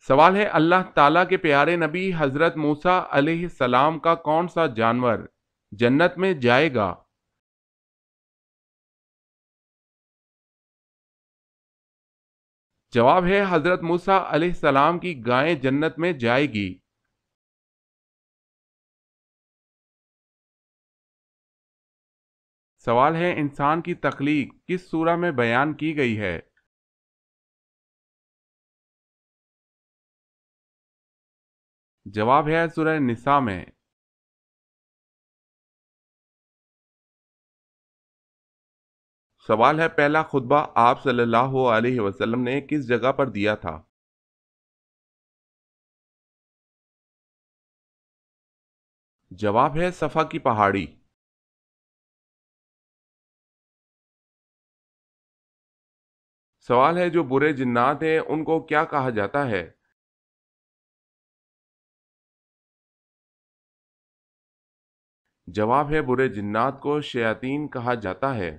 سوال ہے اللہ تعالیٰ کے پیارے نبی حضرت موسیٰ علیہ السلام کا کون سا جانور جنت میں جائے گا؟ جواب ہے حضرت موسیٰ علیہ السلام کی گائے جنت میں جائے گی۔ سوال ہے انسان کی تخلیق کس سورہ میں بیان کی گئی ہے؟ جواب ہے سورہ نساء میں۔ سوال ہے پہلا خطبہ آپ صلی اللہ علیہ وسلم نے کس جگہ پر دیا تھا؟ جواب ہے صفا کی پہاڑی۔ سوال ہے جو برے جنات ہیں ان کو کیا کہا جاتا ہے؟ جواب ہے برے جنات کو شیاطین کہا جاتا ہے۔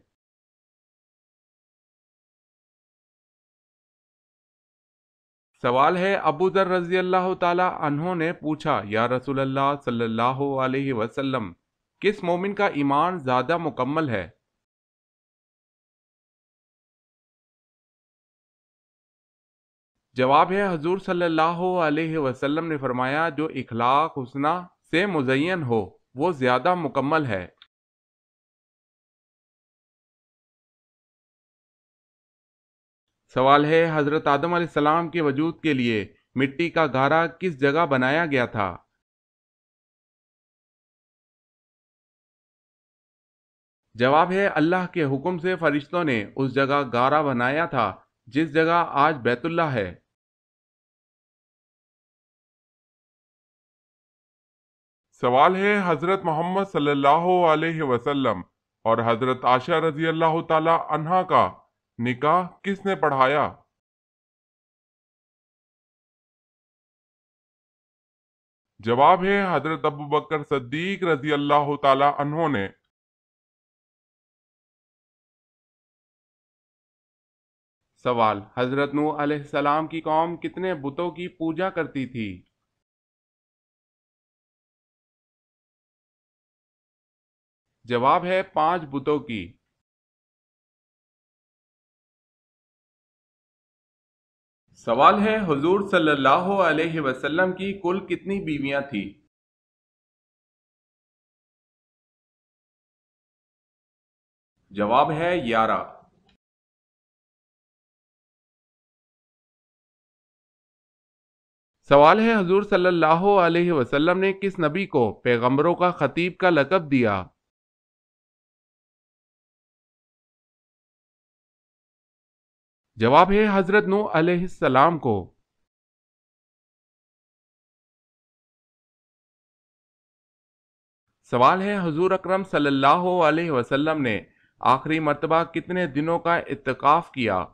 سوال ہے ابو ذر رضی اللہ تعالی عنہ نے پوچھا یا رسول اللہ صلی اللہ علیہ وسلم کس مومن کا ایمان زیادہ مکمل ہے؟ جواب ہے حضور صلی اللہ علیہ وسلم نے فرمایا جو اخلاق حسنہ سے مزین ہو وہ زیادہ مکمل ہے۔ سوال ہے حضرت آدم علیہ السلام کے وجود کے لیے مٹی کا گھارا کس جگہ بنایا گیا تھا؟ جواب ہے اللہ کے حکم سے فرشتوں نے اس جگہ گارا بنایا تھا جس جگہ آج بیت اللہ ہے۔ سوال ہے حضرت محمد صلی اللہ علیہ وسلم اور حضرت عائشہ رضی اللہ تعالی عنہا کا نکاح کس نے پڑھایا؟ جواب ہے حضرت ابو بکر صدیق رضی اللہ تعالی عنہ نے۔ سوال حضرت نوح علیہ السلام کی قوم کتنے بتوں کی پوجا کرتی تھی؟ جواب ہے 5 بتوں کی۔ سوال ہے حضور صلی اللہ علیہ وسلم کی کل کتنی بیویاں تھی؟ جواب ہے 11۔ سوال ہے حضور صلی اللہ علیہ وسلم نے کس نبی کو پیغمبروں کا خطیب کا لقب دیا؟ جواب ہے حضرت نوح علیہ السلام کو۔ سوال ہے حضور اکرم صلی اللہ علیہ وسلم نے آخری مرتبہ کتنے دنوں کا اعتکاف کیا؟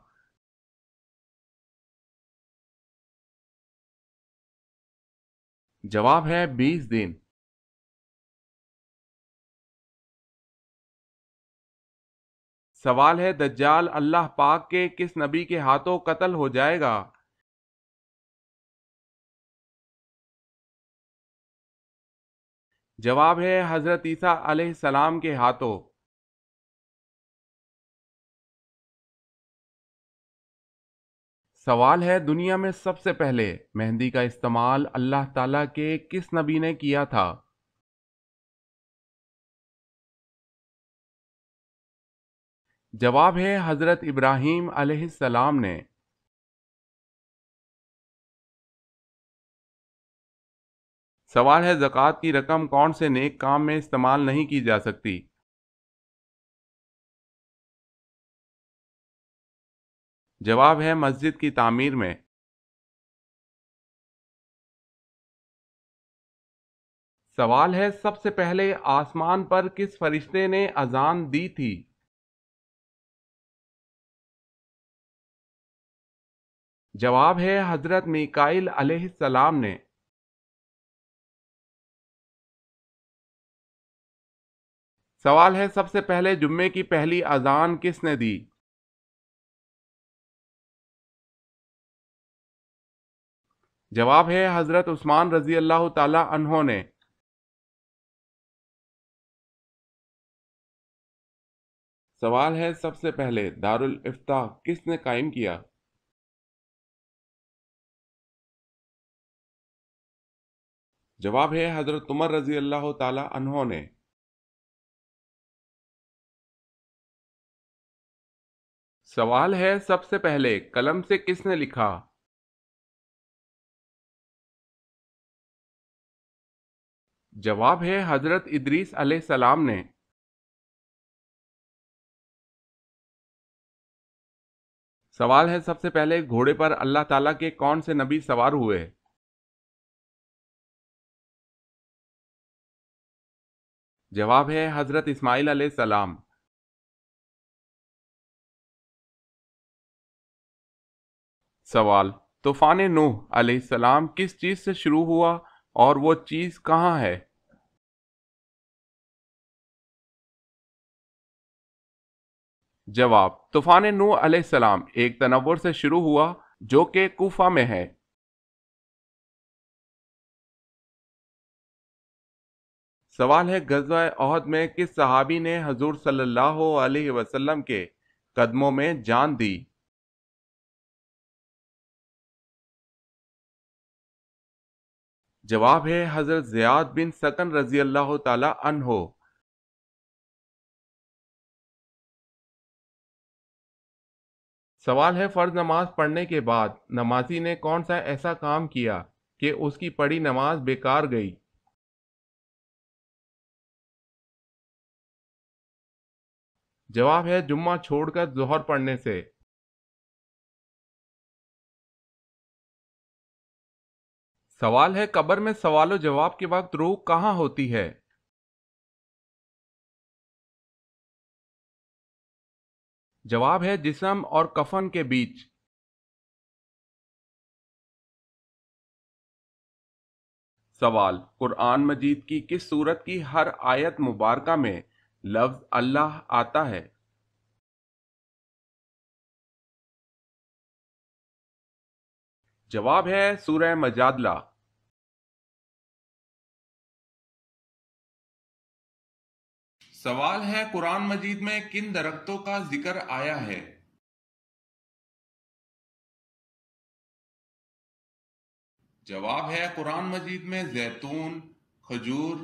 جواب ہے 20 دن۔ سوال ہے دجال اللہ پاک کے کس نبی کے ہاتھوں قتل ہو جائے گا؟ جواب ہے حضرت عیسیٰ علیہ السلام کے ہاتھوں۔ سوال ہے دنیا میں سب سے پہلے مہندی کا استعمال اللہ تعالیٰ کے کس نبی نے کیا تھا؟ جواب ہے حضرت ابراہیم علیہ السلام نے۔ سوال ہے زکوٰۃ کی رقم کون سے نیک کام میں استعمال نہیں کی جا سکتی؟ جواب ہے مسجد کی تعمیر میں۔ سوال ہے سب سے پہلے آسمان پر کس فرشتے نے اذان دی تھی؟ جواب ہے حضرت میکائیل علیہ السلام نے۔ سوال ہے سب سے پہلے جمعے کی پہلی اذان کس نے دی؟ جواب ہے حضرت عثمان رضی اللہ تعالی عنہ نے۔ سوال ہے سب سے پہلے دارالافتاء کس نے قائم کیا؟ جواب ہے حضرت عمر رضی اللہ تعالی عنہ نے۔ سوال ہے سب سے پہلے قلم سے کس نے لکھا؟ جواب ہے حضرت ادریس علیہ السلام نے۔ سوال ہے سب سے پہلے گھوڑے پر اللہ تعالیٰ کے کون سے نبی سوار ہوئے؟ جواب ہے حضرت اسماعیل علیہ السلام۔ سوال، طوفان نوح علیہ السلام کس چیز سے شروع ہوا اور وہ چیز کہاں ہے؟ جواب، طوفان نوح علیہ السلام ایک تنور سے شروع ہوا جو کہ کوفہ میں ہے۔ سوال ہے غزوہ احد میں کس صحابی نے حضور صلی اللہ علیہ وسلم کے قدموں میں جان دی؟ جواب ہے حضرت زیاد بن سکن رضی اللہ تعالی عنہ۔ سوال ہے فرض نماز پڑھنے کے بعد نمازی نے کون سا ایسا کام کیا کہ اس کی پڑھی نماز بیکار گئی؟ جواب ہے جمعہ چھوڑ کر ظہر پڑھنے سے۔ سوال ہے قبر میں سوال و جواب کے وقت روح کہاں ہوتی ہے؟ جواب ہے جسم اور کفن کے بیچ۔ سوال، قرآن مجید کی کس سورت کی ہر آیت مبارکہ میں لفظ اللہ آتا ہے؟ جواب ہے سورہ مجادلہ۔ سوال ہے قرآن مجید میں کن درختوں کا ذکر آیا ہے؟ جواب ہے قرآن مجید میں زیتون، کھجور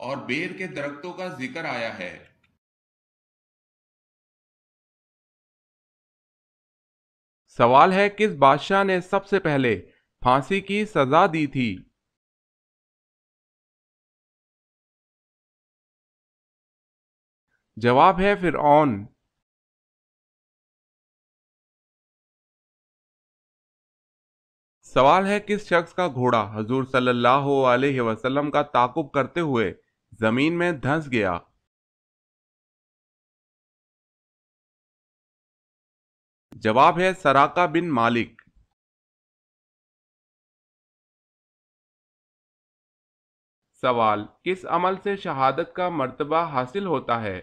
اور بیر کے درختوں کا ذکر آیا ہے۔ سوال ہے کس بادشاہ نے سب سے پہلے پھانسی کی سزا دی تھی؟ جواب ہے فرعون۔ سوال ہے کس شخص کا گھوڑا حضور صلی اللہ علیہ وسلم کا تعاقب کرتے ہوئے زمین میں دھنس گیا؟ جواب ہے سراقہ بن مالک۔ سوال، کس عمل سے شہادت کا مرتبہ حاصل ہوتا ہے؟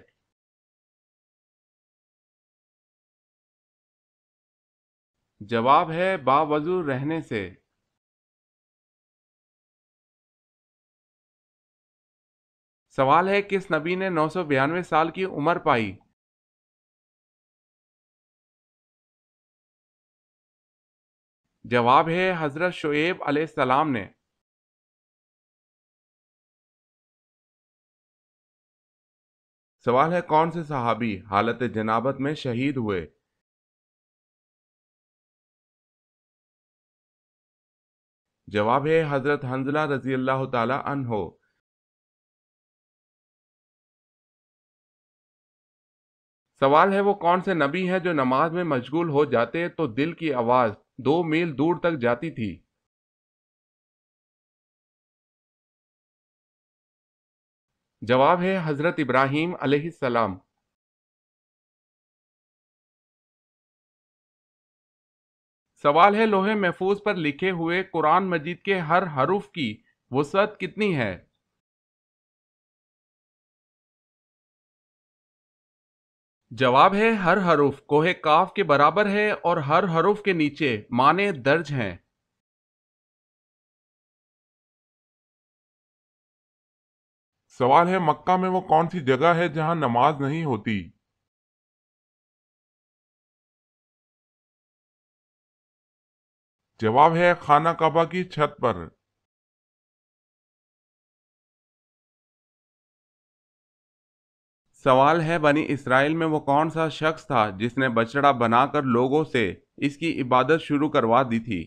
جواب ہے باوضو رہنے سے۔ سوال ہے کس نبی نے 992 سال کی عمر پائی؟ جواب ہے حضرت شعیب علیہ السلام نے۔ سوال ہے کون سے صحابی حالت جنابت میں شہید ہوئے؟ جواب ہے حضرت حنظلہ رضی اللہ تعالی عنہ۔ سوال ہے وہ کون سے نبی ہیں جو نماز میں مشغول ہو جاتے تو دل کی آواز 2 میل دور تک جاتی تھی؟ جواب ہے حضرت ابراہیم علیہ السلام۔ سوال ہے لوح محفوظ پر لکھے ہوئے قرآن مجید کے ہر حرف کی وسعت کتنی ہے؟ جواب ہے ہر حرف کوہ کاف کے برابر ہے اور ہر حرف کے نیچے معنی درج ہیں۔ سوال ہے مکہ میں وہ کون سی جگہ ہے جہاں نماز نہیں ہوتی؟ جواب ہے خانہ کعبہ کی چھت پر۔ سوال ہے بنی اسرائیل میں وہ کون سا شخص تھا جس نے بچڑا بنا کر لوگوں سے اس کی عبادت شروع کروا دی تھی؟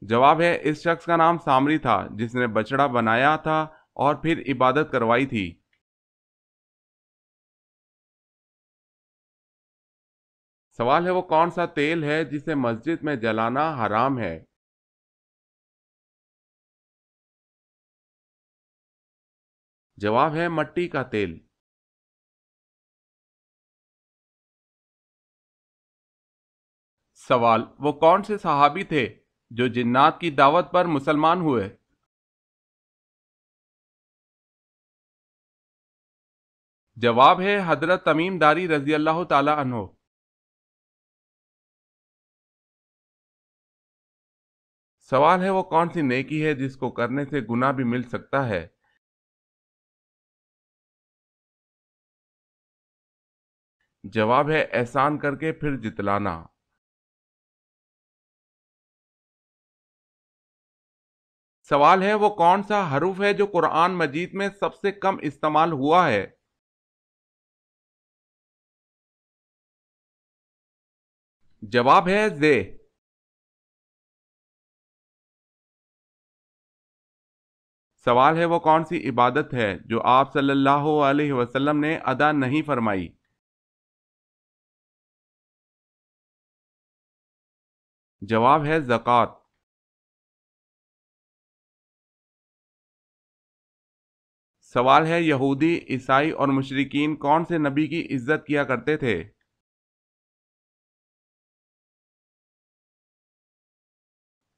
جواب ہے اس شخص کا نام سامری تھا جس نے بچڑا بنایا تھا اور پھر عبادت کروائی تھی۔ سوال ہے وہ کون سا تیل ہے جسے مسجد میں جلانا حرام ہے؟ جواب ہے مٹی کا تیل۔ سوال وہ کون سے صحابی تھے جو جنات کی دعوت پر مسلمان ہوئے؟ جواب ہے حضرت تمیم داری رضی اللہ تعالی عنہ۔ سوال ہے وہ کون سی نیکی ہے جس کو کرنے سے گناہ بھی مل سکتا ہے؟ جواب ہے احسان کر کے پھر جتلانا۔ سوال ہے وہ کون سا حرف ہے جو قرآن مجید میں سب سے کم استعمال ہوا ہے؟ جواب ہے زے۔ سوال ہے وہ کون سی عبادت ہے جو آپ صلی اللہ علیہ وسلم نے ادا نہیں فرمائی؟ جواب ہے زکوٰۃ۔ سوال ہے یہودی، عیسائی اور مشرکین کون سے نبی کی عزت کیا کرتے تھے؟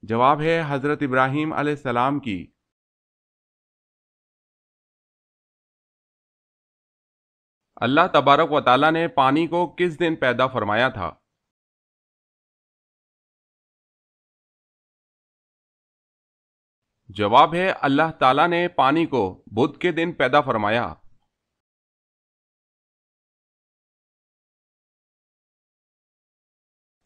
جواب ہے حضرت ابراہیم علیہ السلام کی۔ اللہ تبارک و تعالیٰ نے پانی کو کس دن پیدا فرمایا تھا؟ جواب ہے اللہ تعالیٰ نے پانی کو بدھ کے دن پیدا فرمایا۔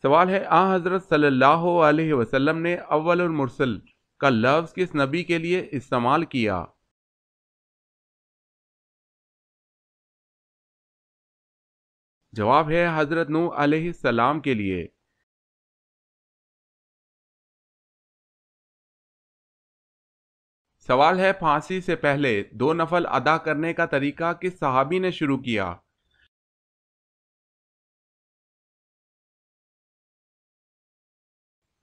سوال ہے حضرت صلی اللہ علیہ وسلم نے اول المرسل کا لفظ کس نبی کے لیے استعمال کیا؟ جواب ہے حضرت نوح علیہ السلام کے لیے۔ سوال ہے پھانسی سے پہلے 2 نفل ادا کرنے کا طریقہ کس صحابی نے شروع کیا؟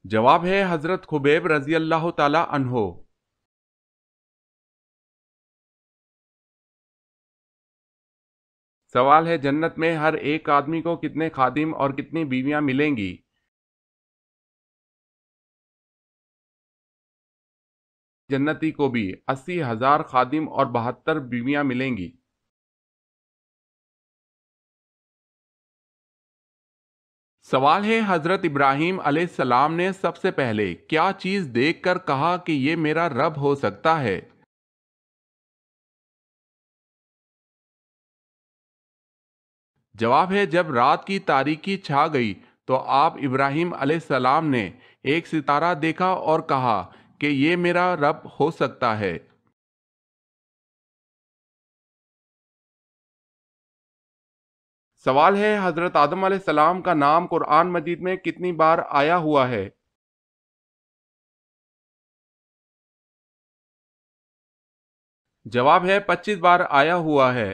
جواب ہے حضرت خبیب رضی اللہ تعالی عنہ۔ سوال ہے جنت میں ہر ایک آدمی کو کتنے خادم اور کتنی بیویاں ملیں گی؟ جنتی کو بھی 80,000 خادم اور 72 بیویاں ملیں گی۔ سوال ہے حضرت ابراہیم علیہ السلام نے سب سے پہلے کیا چیز دیکھ کر کہا کہ یہ میرا رب ہو سکتا ہے؟ جواب ہے جب رات کی تاریکی چھا گئی تو آپ ابراہیم علیہ السلام نے ایک ستارہ دیکھا اور کہا کہ یہ میرا رب ہو سکتا ہے۔ سوال ہے حضرت آدم علیہ السلام کا نام قرآن مجید میں کتنی بار آیا ہوا ہے؟ جواب ہے 25 بار آیا ہوا ہے۔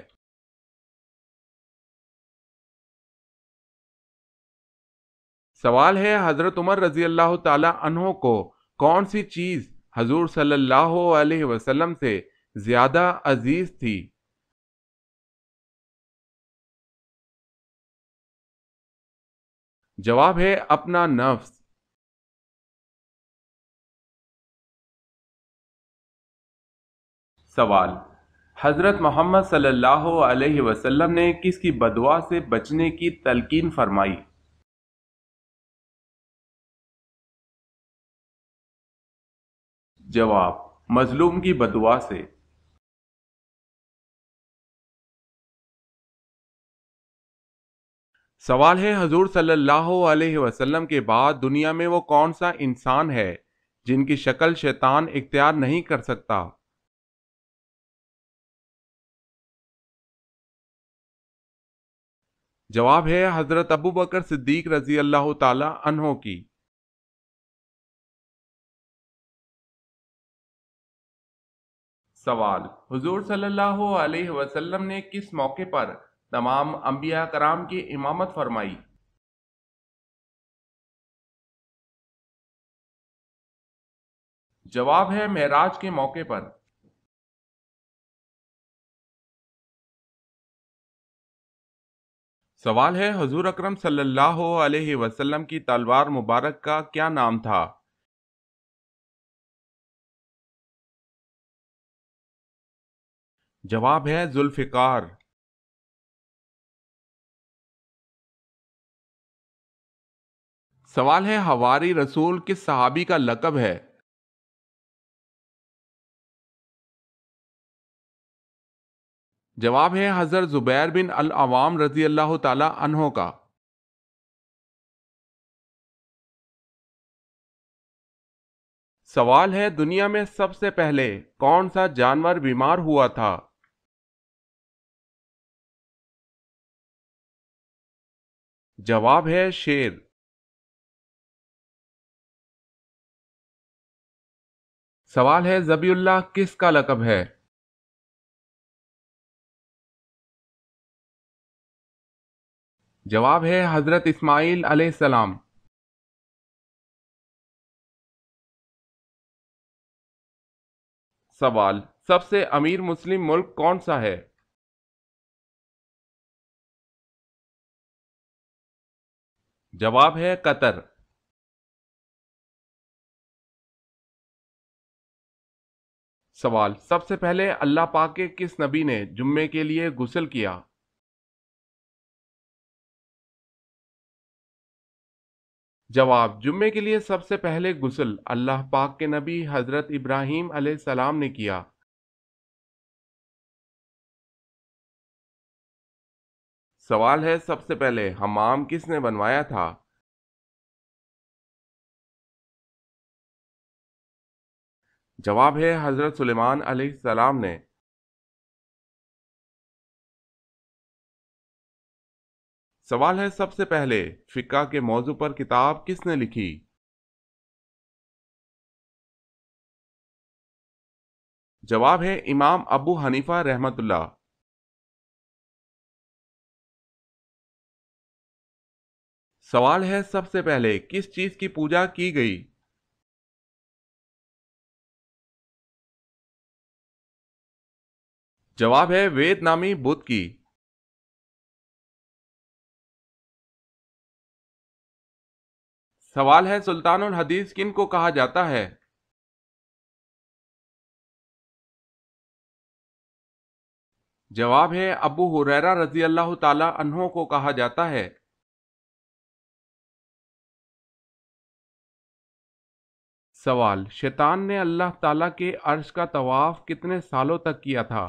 سوال ہے حضرت عمر رضی اللہ تعالی عنہ کو کون سی چیز حضور صلی اللہ علیہ وسلم سے زیادہ عزیز تھی؟ جواب ہے اپنا نفس۔ سوال حضرت محمد صلی اللہ علیہ وسلم نے کس کی بدعا سے بچنے کی تلقین فرمائی؟ جواب: مظلوم کی بددعا سے۔ سوال ہے حضور صلی اللہ علیہ وسلم کے بعد دنیا میں وہ کون سا انسان ہے جن کی شکل شیطان اختیار نہیں کر سکتا؟ جواب ہے حضرت ابو بکر صدیق رضی اللہ تعالی عنہ کی۔ سوال: حضور صلی اللہ علیہ وسلم نے کس موقع پر تمام انبیاء کرام کی امامت فرمائی؟ جواب ہے معراج کے موقع پر۔ سوال ہے حضور اکرم صلی اللہ علیہ وسلم کی تلوار مبارک کا کیا نام تھا؟ جواب ہے ذوالفقار۔ سوال ہے حواری رسول کس صحابی کا لقب ہے؟ جواب ہے حضرت زبیر بن العوام رضی اللہ تعالی عنہ کا۔ سوال ہے دنیا میں سب سے پہلے کون سا جانور بیمار ہوا تھا؟ جواب ہے شیر۔ سوال ہے ذبی اللہ کس کا لقب ہے؟ جواب ہے حضرت اسماعیل علیہ السلام۔ سوال: سب سے امیر مسلم ملک کون سا ہے؟ جواب ہے قطر۔ سوال: سب سے پہلے اللہ پاک کے کس نبی نے جمعے کے لیے غسل کیا؟ جواب: جمعے کے لیے سب سے پہلے غسل اللہ پاک کے نبی حضرت ابراہیم علیہ السلام نے کیا۔ سوال ہے سب سے پہلے حمام کس نے بنوایا تھا؟ جواب ہے حضرت سلیمان علیہ السلام نے۔ سوال ہے سب سے پہلے فقہ کے موضوع پر کتاب کس نے لکھی؟ جواب ہے امام ابو حنیفہ رحمۃ اللہ۔ سوال ہے سب سے پہلے کس چیز کی پوجا کی گئی؟ جواب ہے وید نامی بت کی۔ سوال ہے سلطان الحدیث کن کو کہا جاتا ہے؟ جواب ہے ابو ہریرہ رضی اللہ تعالی عنہ کو کہا جاتا ہے۔ سوال: شیطان نے اللہ تعالی کے عرش کا طواف کتنے سالوں تک کیا تھا؟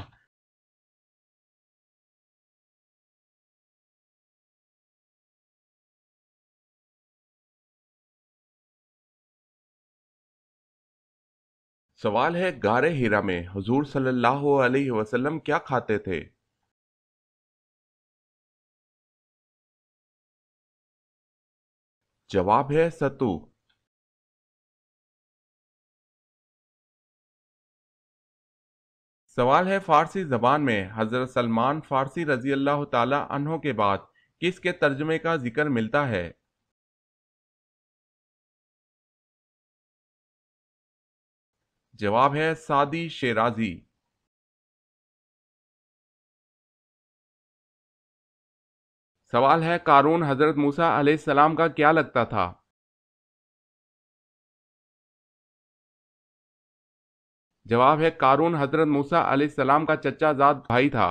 سوال ہے غار ہرا میں حضور صلی اللہ علیہ وسلم کیا کھاتے تھے؟ جواب ہے ستو۔ سوال ہے فارسی زبان میں حضرت سلمان فارسی رضی اللہ تعالی عنہ کے بعد کس کے ترجمے کا ذکر ملتا ہے؟ جواب ہے سعدی شیرازی۔ سوال ہے قارون حضرت موسیٰ علیہ السلام کا کیا لگتا تھا؟ جواب ہے قارون حضرت موسیٰ علیہ السلام کا چچا زاد بھائی تھا۔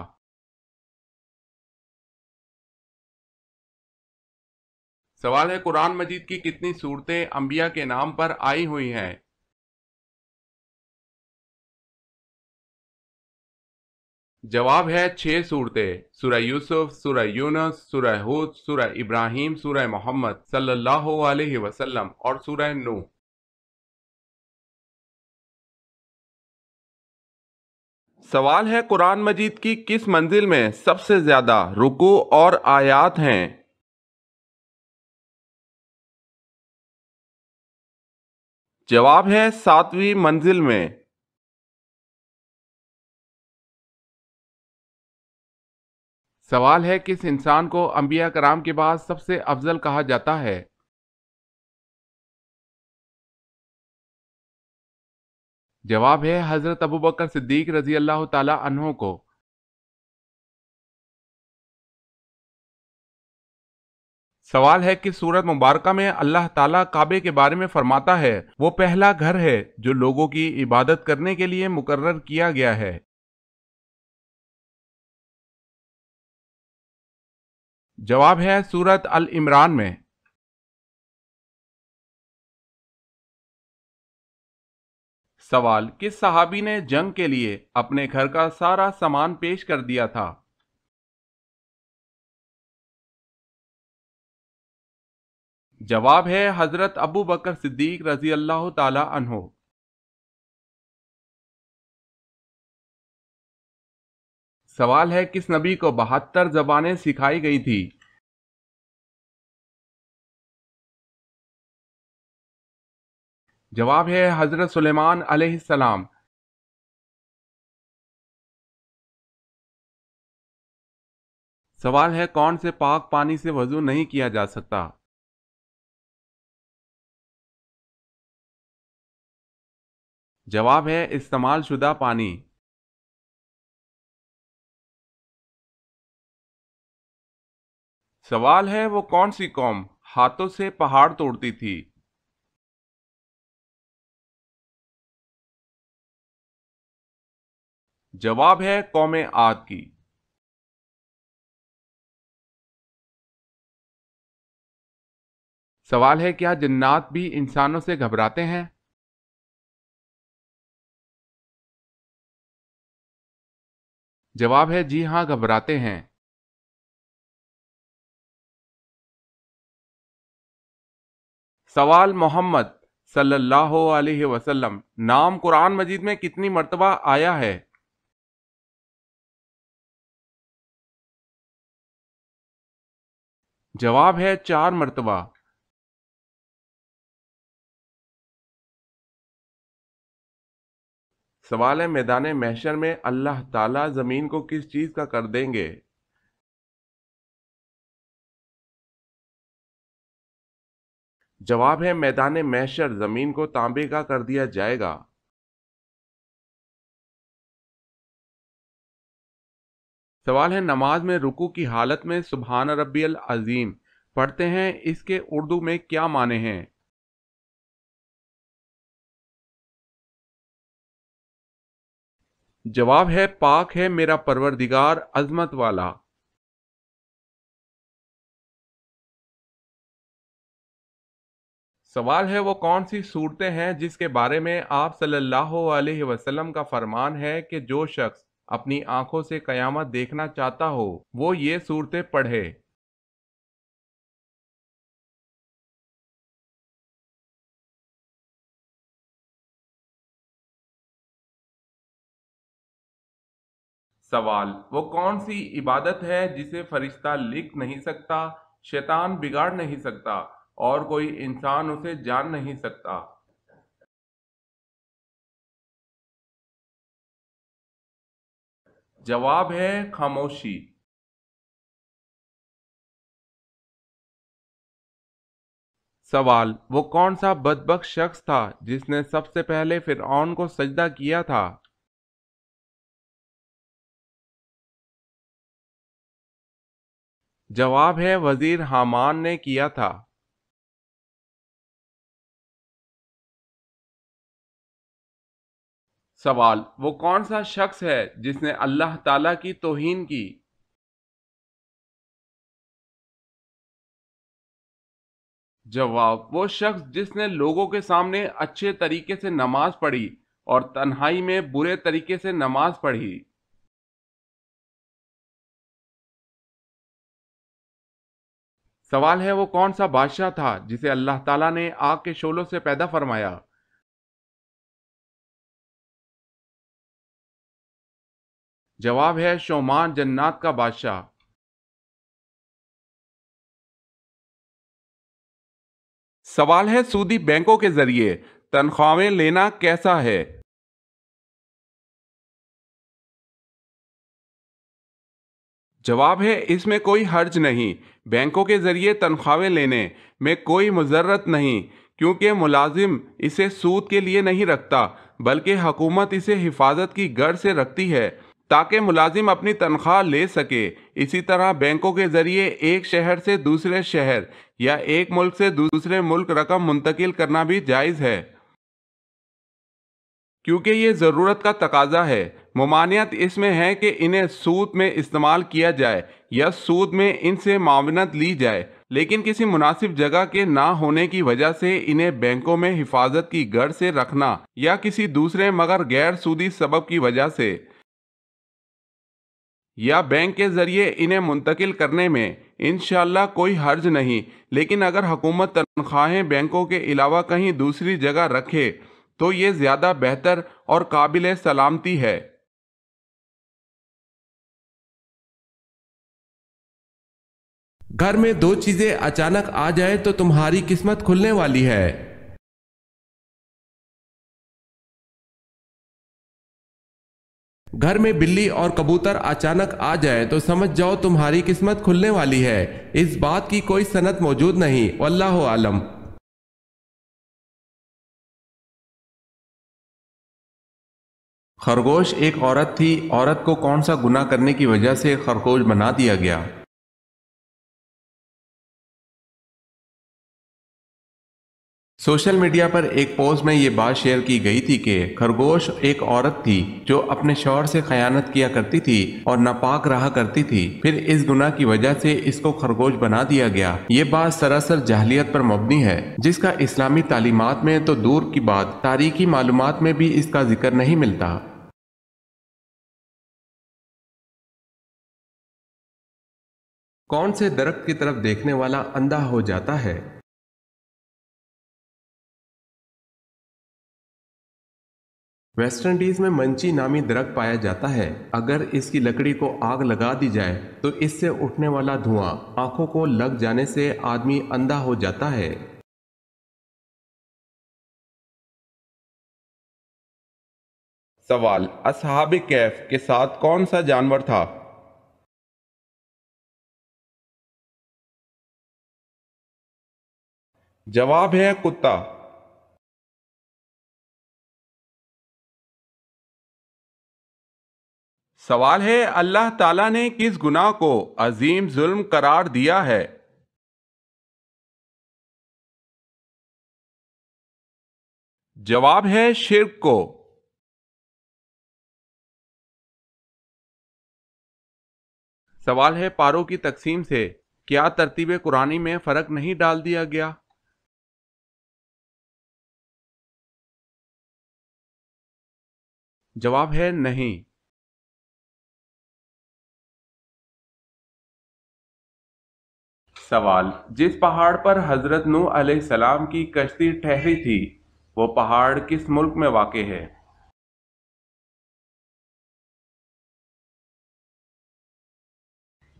سوال ہے قرآن مجید کی کتنی صورتیں انبیاء کے نام پر آئی ہوئی ہیں؟ جواب ہے 6 صورتیں: سورہ یوسف، سورہ یونس، سورہ ہود، سورہ ابراہیم، سورہ محمد صلی اللہ علیہ وسلم اور سورہ نوح۔ سوال ہے قرآن مجید کی کس منزل میں سب سے زیادہ رکوع اور آیات ہیں؟ جواب ہے 7ویں منزل میں۔ سوال ہے کس انسان کو انبیاء کرام کے بعد سب سے افضل کہا جاتا ہے؟ جواب ہے حضرت ابوبکر صدیق رضی اللہ تعالی عنہ کو۔ سوال ہے کس سورت مبارکہ میں اللہ تعالیٰ کعبے کے بارے میں فرماتا ہے وہ پہلا گھر ہے جو لوگوں کی عبادت کرنے کے لیے مقرر کیا گیا ہے؟ جواب ہے سورت ال عمران میں۔ سوال کس صحابی نے جنگ کے لیے اپنے گھر کا سارا سامان پیش کر دیا تھا؟ جواب ہے حضرت ابو بکر صدیق رضی اللہ تعالی عنہ۔ سوال ہے کس نبی کو 72 زبانیں سکھائی گئی تھی؟ جواب ہے حضرت سلیمان علیہ السلام۔ سوال ہے کون سے پاک پانی سے وضو نہیں کیا جا سکتا؟ جواب ہے استعمال شدہ پانی۔ سوال ہے وہ کون سی قوم ہاتھوں سے پہاڑ توڑتی تھی؟ جواب ہے قوم عاد کی۔ سوال ہے کیا جنات بھی انسانوں سے گھبراتے ہیں؟ جواب ہے جی ہاں گھبراتے ہیں۔ سوال محمد صلی اللہ علیہ وسلم نام قرآن مجید میں کتنی مرتبہ آیا ہے؟ جواب ہے 4 مرتبہ۔ سوال ہے میدان محشر میں اللہ تعالیٰ زمین کو کس چیز کا کر دیں گے؟ جواب ہے میدان محشر زمین کو تانبے کا کر دیا جائے گا۔ سوال ہے نماز میں رکوع کی حالت میں سبحان ربی العظیم پڑھتے ہیں اس کے اردو میں کیا معنی ہیں؟ جواب ہے پاک ہے میرا پروردگار عظمت والا۔ سوال ہے وہ کون سی صورتیں ہیں جس کے بارے میں آپ صلی اللہ علیہ وسلم کا فرمان ہے کہ جو شخص اپنی آنکھوں سے قیامت دیکھنا چاہتا ہو وہ یہ صورتیں پڑھے؟ سوال وہ کون سی عبادت ہے جسے فرشتہ لکھ نہیں سکتا، شیطان بگاڑ نہیں سکتا اور کوئی انسان اسے جان نہیں سکتا؟ جواب ہے خاموشی۔ سوال وہ کون سا بدبخت شخص تھا جس نے سب سے پہلے فرعون کو سجدہ کیا تھا؟ جواب ہے وزیر حامان نے کیا تھا۔ سوال وہ کون سا شخص ہے جس نے اللہ تعالیٰ کی توہین کی؟ جواب وہ شخص جس نے لوگوں کے سامنے اچھے طریقے سے نماز پڑھی اور تنہائی میں برے طریقے سے نماز پڑھی۔ سوال ہے وہ کون سا بادشاہ تھا جسے اللہ تعالیٰ نے آگ کے شعلوں سے پیدا فرمایا؟ جواب ہے شومان، جنات کا بادشاہ۔ سوال ہے سودی بینکوں کے ذریعے تنخواہیں لینا کیسا ہے؟ جواب ہے اس میں کوئی حرج نہیں۔ بینکوں کے ذریعے تنخواہیں لینے میں کوئی مضرت نہیں، کیونکہ ملازم اسے سود کے لیے نہیں رکھتا، بلکہ حکومت اسے حفاظت کی غرض سے رکھتی ہے تاکہ ملازم اپنی تنخواہ لے سکے۔ اسی طرح بینکوں کے ذریعے ایک شہر سے دوسرے شہر یا ایک ملک سے دوسرے ملک رقم منتقل کرنا بھی جائز ہے، کیونکہ یہ ضرورت کا تقاضا ہے۔ ممانعت اس میں ہے کہ انہیں سود میں استعمال کیا جائے یا سود میں ان سے معاونت لی جائے، لیکن کسی مناسب جگہ کے نہ ہونے کی وجہ سے انہیں بینکوں میں حفاظت کی غرض سے رکھنا یا کسی دوسرے مگر غیر سودی سبب کی وجہ سے یا بینک کے ذریعے انہیں منتقل کرنے میں انشاءاللہ کوئی حرج نہیں، لیکن اگر حکومت تنخواہیں بینکوں کے علاوہ کہیں دوسری جگہ رکھے تو یہ زیادہ بہتر اور قابل سلامتی ہے۔ گھر میں دو چیزیں اچانک آ جائے تو تمہاری قسمت کھلنے والی ہے۔ گھر میں بلی اور کبوتر اچانک آ جائے تو سمجھ جاؤ تمہاری قسمت کھلنے والی ہے۔ اس بات کی کوئی سند موجود نہیں، واللہ عالم۔ خرگوش ایک عورت تھی، عورت کو کون سا گناہ کرنے کی وجہ سے خرگوش بنا دیا گیا؟ سوشل میڈیا پر ایک پوسٹ میں یہ بات شیئر کی گئی تھی کہ خرگوش ایک عورت تھی جو اپنے شوہر سے خیانت کیا کرتی تھی اور ناپاک رہا کرتی تھی، پھر اس گناہ کی وجہ سے اس کو خرگوش بنا دیا گیا۔ یہ بات سراسر جاہلیت پر مبنی ہے، جس کا اسلامی تعلیمات میں تو دور کی بات، تاریخی معلومات میں بھی اس کا ذکر نہیں ملتا۔ کون سے درخت کی طرف دیکھنے والا اندھا ہو جاتا ہے؟ ویسٹ انڈیز میں منچی نامی درخت پایا جاتا ہے۔ اگر اس کی لکڑی کو آگ لگا دی جائے تو اس سے اٹھنے والا دھواں آنکھوں کو لگ جانے سے آدمی اندھا ہو جاتا ہے۔ سوال، اصحاب کہف کے ساتھ کون سا جانور تھا؟ جواب ہے کتا۔ سوال ہے اللہ تعالیٰ نے کس گناہ کو عظیم ظلم قرار دیا ہے؟ جواب ہے شرک کو۔ سوال ہے پاروں کی تقسیم سے کیا ترتیب قرآنی میں فرق نہیں ڈال دیا گیا؟ جواب ہے نہیں۔ سوال، جس پہاڑ پر حضرت نوح علیہ السلام کی کشتی ٹھہری تھی وہ پہاڑ کس ملک میں واقع ہے؟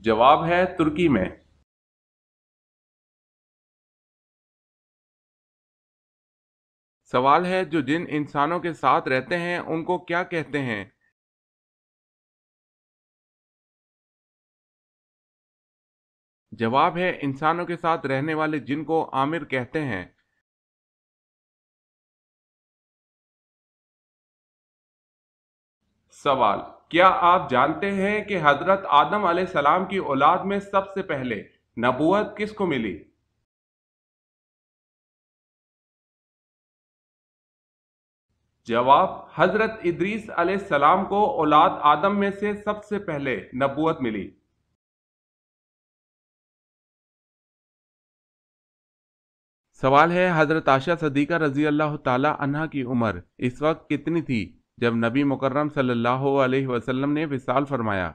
جواب ہے ترکی میں۔ سوال ہے جو جن انسانوں کے ساتھ رہتے ہیں ان کو کیا کہتے ہیں؟ جواب ہے انسانوں کے ساتھ رہنے والے جن کو عامر کہتے ہیں۔ سوال، کیا آپ جانتے ہیں کہ حضرت آدم علیہ السلام کی اولاد میں سب سے پہلے نبوت کس کو ملی؟ جواب، حضرت ادریس علیہ السلام کو اولاد آدم میں سے سب سے پہلے نبوت ملی۔ سوال ہے حضرت عائشہ صدیقہ رضی اللہ تعالی عنہا کی عمر اس وقت کتنی تھی جب نبی مکرم صلی اللہ علیہ وسلم نے وصال فرمایا؟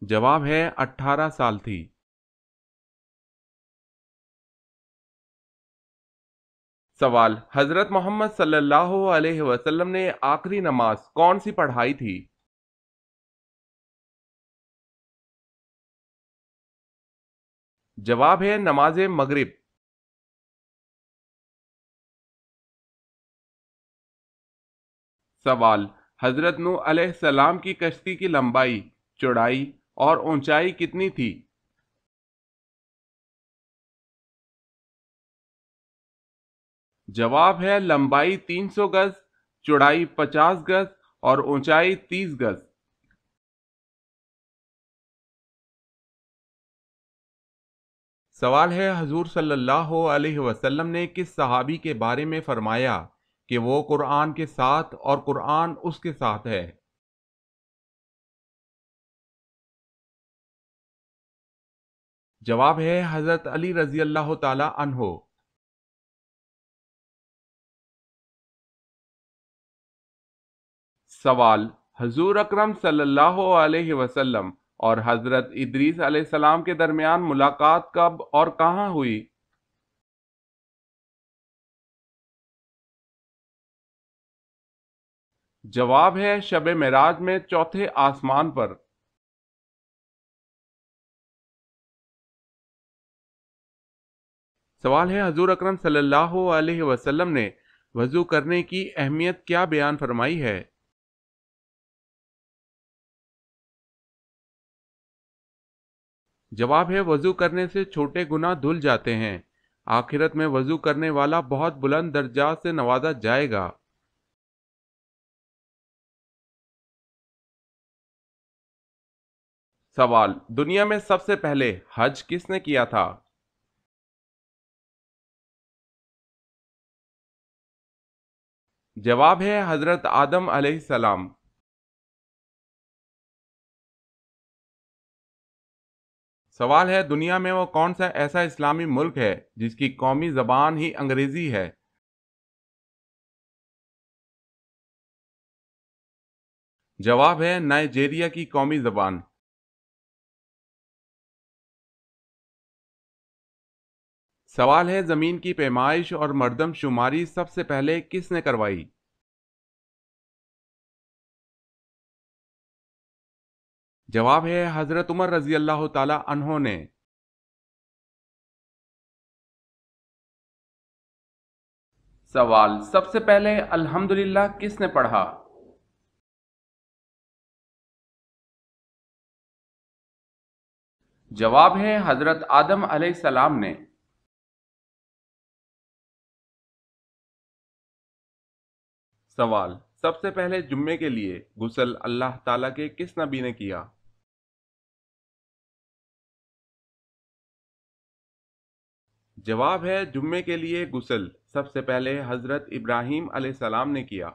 جواب ہے 18 سال تھی۔ سوال، حضرت محمد صلی اللہ علیہ وسلم نے آخری نماز کون سی پڑھائی تھی؟ جواب ہے نماز مغرب۔ سوال، حضرت نوح علیہ السلام کی کشتی کی لمبائی، چوڑائی اور اونچائی کتنی تھی؟ جواب ہے لمبائی 300 گز، چوڑائی 50 گز اور اونچائی 30 گز۔ سوال ہے، حضور صلی اللہ علیہ وسلم نے کس صحابی کے بارے میں فرمایا کہ وہ قرآن کے ساتھ اور قرآن اس کے ساتھ ہے؟ جواب ہے حضرت علی رضی اللہ تعالی عنہ۔ سوال، حضور اکرم صلی اللہ علیہ وسلم اور حضرت ادریس علیہ السلام کے درمیان ملاقات کب اور کہاں ہوئی؟ جواب ہے شب معراج میں چوتھے آسمان پر۔ سوال ہے، حضور اکرم صلی اللہ علیہ وسلم نے وضو کرنے کی اہمیت کیا بیان فرمائی ہے؟ جواب ہے وضو کرنے سے چھوٹے گناہ دھل جاتے ہیں، آخرت میں وضو کرنے والا بہت بلند درجات سے نوازا جائے گا۔ سوال، دنیا میں سب سے پہلے حج کس نے کیا تھا؟ جواب ہے حضرت آدم علیہ السلام۔ سوال ہے، دنیا میں وہ کون سا ایسا اسلامی ملک ہے جس کی قومی زبان ہی انگریزی ہے؟ جواب ہے نائجیریا کی قومی زبان۔ سوال ہے، زمین کی پیمائش اور مردم شماری سب سے پہلے کس نے کروائی؟ جواب ہے حضرت عمر رضی اللہ تعالی عنہ نے۔ سوال، سب سے پہلے الحمدللہ کس نے پڑھا؟ جواب ہے حضرت آدم علیہ السلام نے۔ سوال، سب سے پہلے جمعے کے لیے غسل اللہ تعالیٰ کے کس نبی نے کیا؟ جواب ہے جمعے کے لیے غسل سب سے پہلے حضرت ابراہیم علیہ السلام نے کیا۔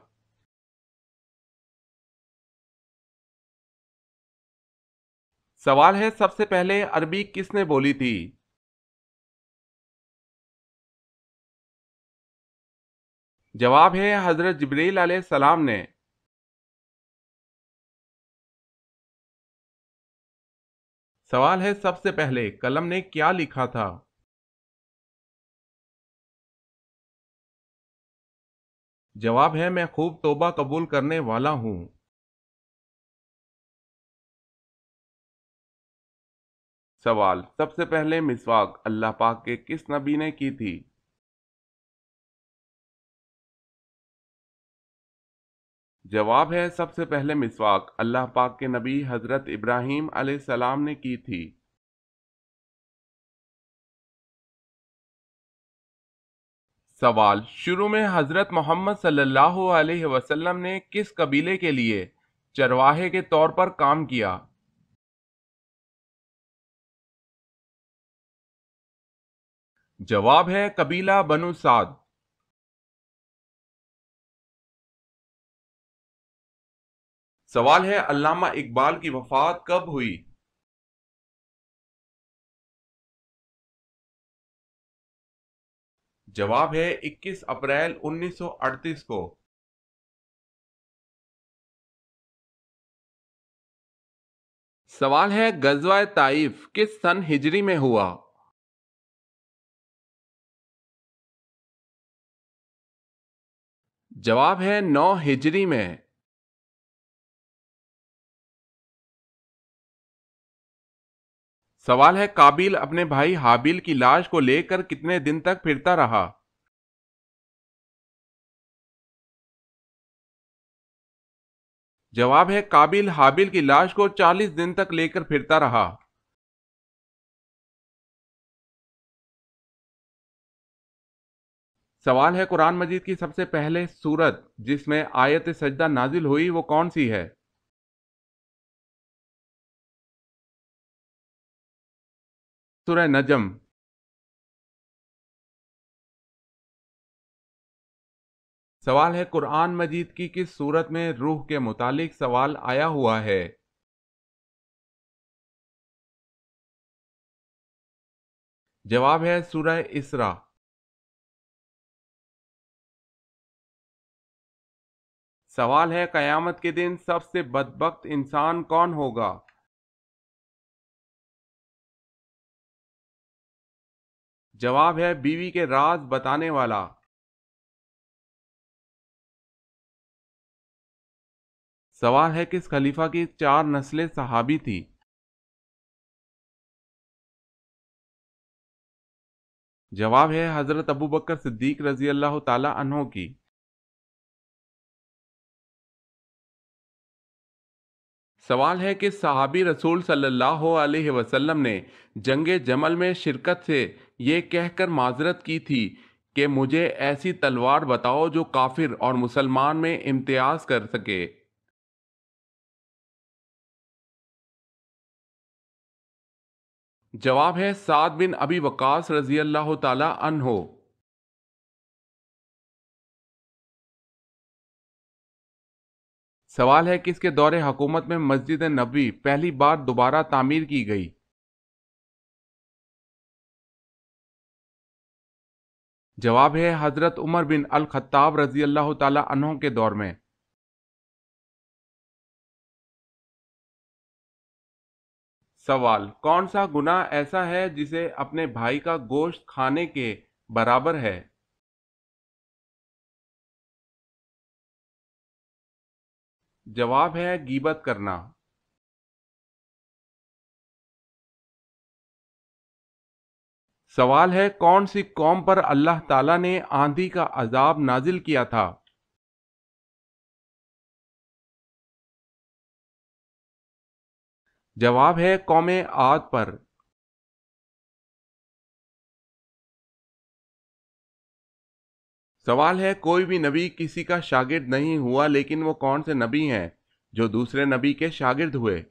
سوال ہے، سب سے پہلے عربی کس نے بولی تھی؟ جواب ہے حضرت جبریل علیہ السلام نے۔ سوال ہے، سب سے پہلے قلم نے کیا لکھا تھا؟ جواب ہے میں خوب توبہ قبول کرنے والا ہوں۔ سوال، سب سے پہلے مسواک اللہ پاک کے کس نبی نے کی تھی؟ جواب ہے سب سے پہلے مسواک اللہ پاک کے نبی حضرت ابراہیم علیہ السلام نے کی تھی۔ سوال، شروع میں حضرت محمد صلی اللہ علیہ وسلم نے کس قبیلے کے لیے چرواہے کے طور پر کام کیا؟ جواب ہے قبیلہ بنو سعد۔ سوال ہے، علامہ اقبال کی وفات کب ہوئی؟ جواب ہے 21 اپریل 1938 کو۔ سوال ہے غزوہ طائف کس سن ہجری میں ہوا؟ جواب ہے 9 ہجری میں۔ سوال ہے قابیل اپنے بھائی حابیل کی لاش کو لے کر کتنے دن تک پھرتا رہا؟ جواب ہے قابیل حابیل کی لاش کو 40 دن تک لے کر پھرتا رہا۔ سوال ہے قرآن مجید کی سب سے پہلے سورت جس میں آیت سجدہ نازل ہوئی وہ کون سی ہے؟ سورہ نجم۔ سوال ہے قرآن مجید کی کس سورت میں روح کے متعلق سوال آیا ہوا ہے؟ جواب ہے سورہ اسراء۔ سوال ہے قیامت کے دن سب سے بدبخت انسان کون ہوگا؟ جواب ہے بیوی کے راز بتانے والا۔ سوال ہے کس خلیفہ کی 4 نسلیں صحابی تھی؟ جواب ہے حضرت ابوبکر صدیق رضی اللہ تعالی عنہ کی۔ سوال ہے کہ صحابی رسول صلی اللہ علیہ وسلم نے جنگ جمل میں شرکت سے یہ کہہ کر معذرت کی تھی کہ مجھے ایسی تلوار بتاؤ جو کافر اور مسلمان میں امتیاز کر سکے۔ جواب ہے سعد بن ابی وقاص رضی اللہ تعالی عنہ۔ سوال ہے کس کے دور حکومت میں مسجد نبوی پہلی بار دوبارہ تعمیر کی گئی؟ جواب ہے حضرت عمر بن الخطاب رضی اللہ تعالی عنہ کے دور میں۔ سوال کون سا گناہ ایسا ہے جسے اپنے بھائی کا گوشت کھانے کے برابر ہے؟ جواب ہے غیبت کرنا۔ سوال ہے کون سی قوم پر اللہ تعالیٰ نے آندھی کا عذاب نازل کیا تھا؟ جواب ہے قوم عاد پر۔ سوال ہے کوئی بھی نبی کسی کا شاگرد نہیں ہوا لیکن وہ کون سے نبی ہیں جو دوسرے نبی کے شاگرد ہوئے؟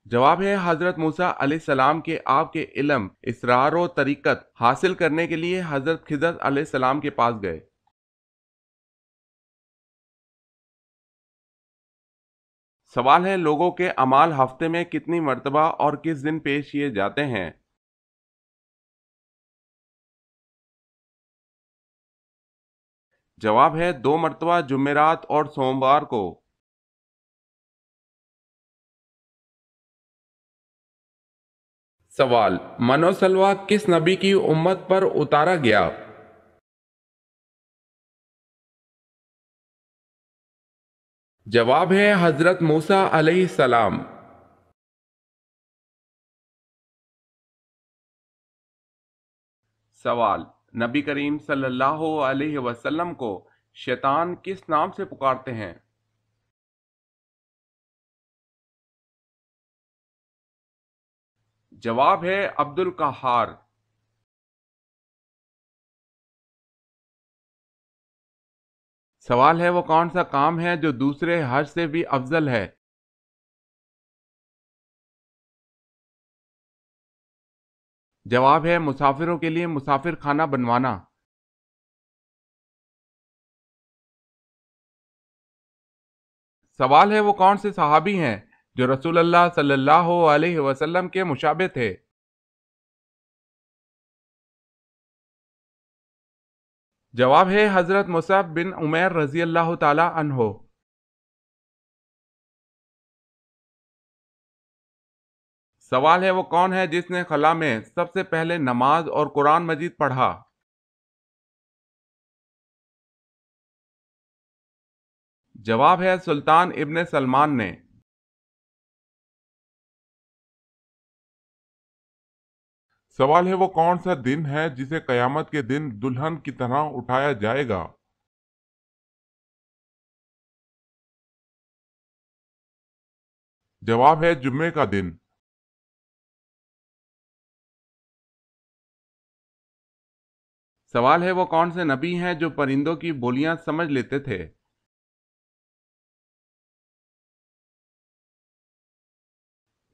جواب ہے حضرت موسیٰ علیہ السلام کے آپ کے علم، اسرار و طریقت حاصل کرنے کے لیے حضرت خضر علیہ السلام کے پاس گئے۔ سوال ہے لوگوں کے اعمال ہفتے میں کتنی مرتبہ اور کس دن پیش کیے جاتے ہیں؟ جواب ہے 2 مرتبہ جمعرات اور سوموار کو۔ سوال من و سلوہ کس نبی کی امت پر اتارا گیا؟ جواب ہے حضرت موسیٰ علیہ السلام۔ سوال نبی کریم صلی اللہ علیہ وسلم کو شیطان کس نام سے پکارتے ہیں؟ جواب ہے عبد القہار۔ سوال ہے وہ کون سا کام ہے جو دوسرے حج سے بھی افضل ہے؟ جواب ہے مسافروں کے لیے مسافر خانہ بنوانا۔ سوال ہے وہ کون سے صحابی ہیں جو رسول اللہ صلی اللہ علیہ وسلم کے مشابہ تھے؟ جواب ہے حضرت مصعب بن عمیر رضی اللہ تعالی عنہ۔ سوال ہے وہ کون ہے جس نے خلا میں سب سے پہلے نماز اور قرآن مجید پڑھا؟ جواب ہے سلطان ابن سلمان نے۔ سوال ہے وہ کون سا دن ہے جسے قیامت کے دن دلہن کی طرح اٹھایا جائے گا؟ جواب ہے جمعے کا دن۔ سوال ہے وہ کون سے نبی ہیں جو پرندوں کی بولیاں سمجھ لیتے تھے؟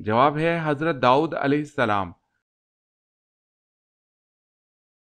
جواب ہے حضرت داؤد علیہ السلام۔